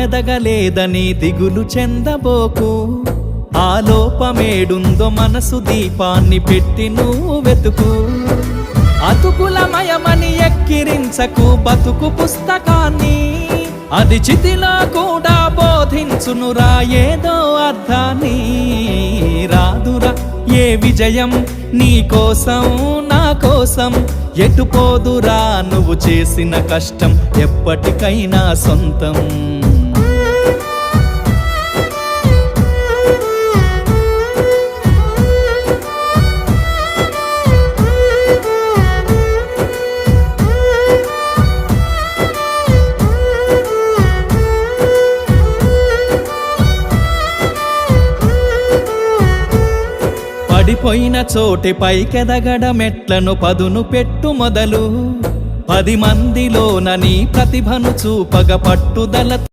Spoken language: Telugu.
ఎదగలేదని దిగులు చెందబోకు, ఆ లోపమేడుందో మనసు దీపాన్ని పెట్టి నువ్వు వెతుకు. అతుకులమయమని ఎక్కిరించకు బతుకు పుస్తకాన్ని, అది చితిలో కూడా బోధించునురా ఏదో అర్థాన్ని. రాదురా ఏ విజయం నీ కోసం నా కోసం, ఎటుపోదురా నువ్వు చేసిన కష్టం ఎప్పటికైనా సొంతం. పడిపోయిన చోటి పైకెదగడ మెట్లను పదును పెట్టు మొదలు, 10 మందిలోన నీ ప్రతిభను చూపగ పట్టుదల